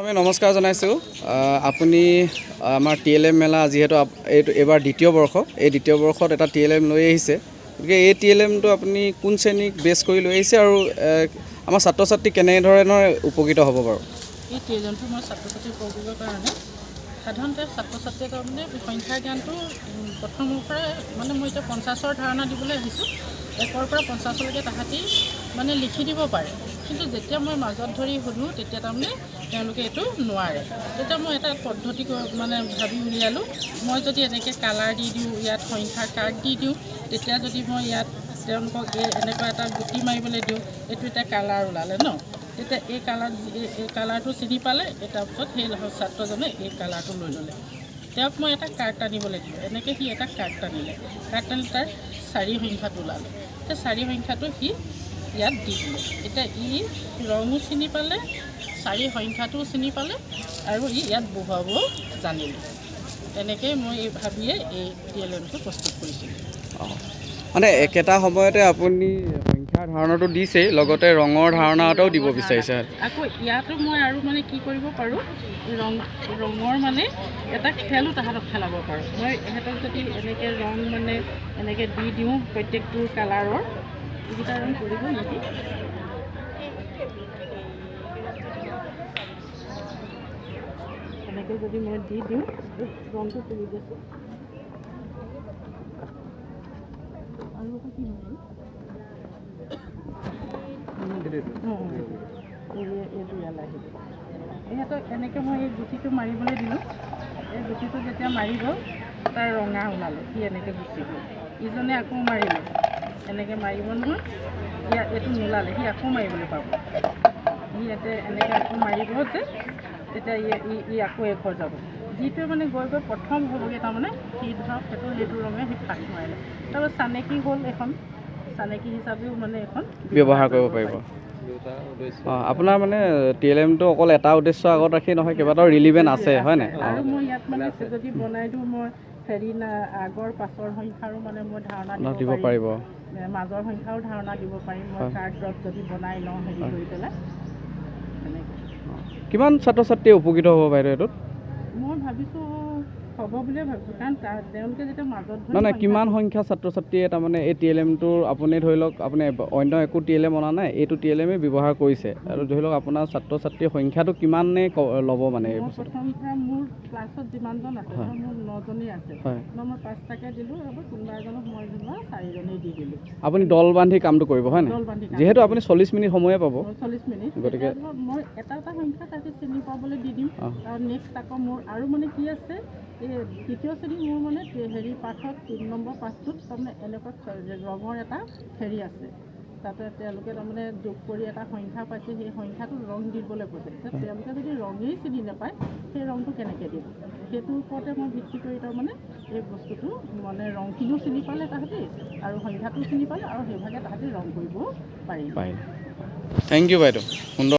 আমি নমস্কাৰ জনাইছোঁ আপুনি আমাৰ TLM মেলা যিহেতু এইটো এবাৰ দ্বিতীয় বৰ্ষ এই দ্বিতীয় বৰ্ষত এটা TLM লৈ আহিছে গতিকে এই TLMটো আপুনি কোন শ্ৰেণীক বেছ কৰি লৈ আহিছে আৰু আমাৰ ছাত্ৰ ছাত্ৰী কেনেধৰণৰ উপকৃত হ'ব বাৰু এই TLMটো মই ছাত্ৰ ছাত্ৰী উপকৃতৰ কাৰণে সাধাৰণতে ছাত্ৰ ছাত্ৰীয়ে তাৰমানে সংখ্যাৰ জ্ঞানটো প্ৰথমৰ পৰা মানে মই এতিয়া 50ৰ ধাৰণা দিবলৈ আহিছোঁ 1ৰ পৰা 50লৈকে তাহাঁতি মানে লিখি দিব পাৰে কিন্তু যেতিয়া মই মাজত ধৰি সুধোঁ তেতিয়া তাৰমানে তেওঁলোকে এইটো নোৱাৰে তেতিয়া মই এটা পদ্ধতি মানে ভাবি উলিয়ালোঁ মই যদি এনেকৈ কালাৰ দি দিওঁ ইয়াত সংখ্যাৰ কাৰ্ড দি দিওঁ তেতিয়া যদি মই ইয়াত তেওঁলোকক এনেকুৱা এটা গুটি মাৰিবলৈ দিওঁ এইটো এটা কালাৰ ওলালে ন তেতিয়া এই কালাৰটো চিনি পালে তাৰপিছত সেই ছাত্ৰজনে এই কালাৰটো লৈ ল'লে তেওঁক মই এটা কাৰ্ড টানিবলৈ দিওঁ এনেকৈ সি এটা কাৰ্ড টানিলে কাৰ্ড টানি তাৰ 4 সংখ্যাটো ওলালে সেই 4 সংখ্যাটো সি ইয়াত দি দিলে এতিয়া ই ৰঙো চিনি পালে 4 সংখ্যাটোও চিনি পালে আৰু ই ইয়াত বহুৱাব জানিলে এনেকৈ মই ভাবিয়ে এই TLMটো প্ৰস্তুত কৰিছিলোঁ মানে একেটা সময়তে আপুনি সংখ্যাৰ ধাৰণাটো দিছেই লগতে ৰঙৰ ধাৰণা এটাও দিব বিচাৰিছে আকৌ ইয়াতো মই আৰু মানে কি কৰিব পাৰোঁ ৰঙৰ মানে এটা খেলো তাহাঁতক খেলাব পাৰোঁ মই ইহঁতক যদি এনেকৈ ৰং মানে এনেকৈ দি দিওঁ প্ৰত্যেকটো কালাৰৰ এইকেইটা ৰং কৰিব নেকি এনেকৈ যদি মই দি দিওঁ ৰংটো তুলি দিছোঁ আৰু কি এইটো ইয়ালৈ আহিব ইহঁতক এনেকৈ মই এই গুটিটো মাৰিবলৈ দিলোঁ এই গুটিটো যেতিয়া মাৰিব তাৰ ৰঙা ওলালে সি এনেকৈ গুচি গ'ল ইজনে আকৌ মাৰিলে এনেকৈ মাৰিব নহয় ইয়াত এইটো নোলালে সি আকৌ মাৰিবলৈ পাব সি ইয়াতে এনেকৈ আকৌ মাৰিব যে তেতিয়া ই আকৌ এঘৰ যাব যিটোৱে মানে গৈ প্ৰথম হ'বগৈ তাৰমানে সি ধৰক সেইটো ৰঙে সি ফাঁক মাৰিলে তাৰপৰা চানেকি হ'ল এখন চানেকি হিচাপেও মানে এখন ব্যৱহাৰ কৰিব পাৰিব আপোনাৰ মানে TLMটো অকল এটা উদ্দেশ্য আগত ৰাখি নহয় কেইবাটাও ৰিলিভেণ্ট আছে হয় নাই আৰু মই ইয়াত মানে যদি বনাই দিওঁ মই হেৰি আগৰ পাছৰ সংখ্যাৰো মানে মই ধাৰণা দিব পাৰিব মাজৰ সংখ্যাৰো ধাৰণা দিব পাৰিম মই কাৰ্ডত যদি বনাই লওঁ হেৰি কৰি পেলাই কিমান ছাত্ৰ ছাত্ৰীয়ে উপকৃত হ'ব বাইদেউ এইটোত মই ভাবিছোঁ হ'ব বুলিয়ে ভাবিছোঁ কাৰণ তেওঁলোকে যেতিয়া মাজত নহয় কিমান সংখ্যা ছাত্ৰ ছাত্ৰীয়ে তাৰমানে এই TLMটোৰ আপুনি ধৰি লওক আপুনি অন্য একো TLM অনা নাই এইটো TLMে ব্যৱহাৰ কৰিছে আৰু ধৰি লওক আপোনাৰ ছাত্ৰ ছাত্ৰীৰ সংখ্যাটো কিমানে ল'ব মানে এই বস্তুটো মোৰ ক্লাছত যিমানজন আছে মোৰ 9জনেই আছে মই 5টাকৈ দিলোঁ আৰু কোনোবা এজনক মই যেনিবা 4জনেই দি দিলোঁ আপুনি দল বান্ধি কামটো কৰিব হয় নাই যিহেতু আপুনি 40 মিনিট সময়ে পাব 40 মিনিট গতিকে মই এটা সংখ্যা তাকে চিনি পাবলৈ দি দিম আৰু নেক্সট আকৌ মোৰ আৰু মানে কি আছে এই তৃতীয় শ্ৰেণী মোৰ মানে হেৰি পাঠত 3 নম্বৰ পাঠটোত তাৰমানে এনেকুৱা ৰঙৰ এটা হেৰি আছে তাতে তেওঁলোকে তাৰমানে যোগ কৰি এটা সংখ্যা পাইছে সেই সংখ্যাটো ৰং দিবলৈ কৈছে তেওঁলোকে যদি ৰঙেই চিনি নাপায় সেই ৰংটো কেনেকৈ দিব সেইটোৰ ওপৰতে মই ভিত্তি কৰি তাৰমানে এই বস্তুটো মানে ৰংখিনিও চিনি পালে তাহাঁতি আৰু সংখ্যাটো চিনি পালে আৰু সেইভাগে তাহাঁতি ৰং কৰিব পাৰিব থেংক ইউ বাইদেউ সুন্দৰ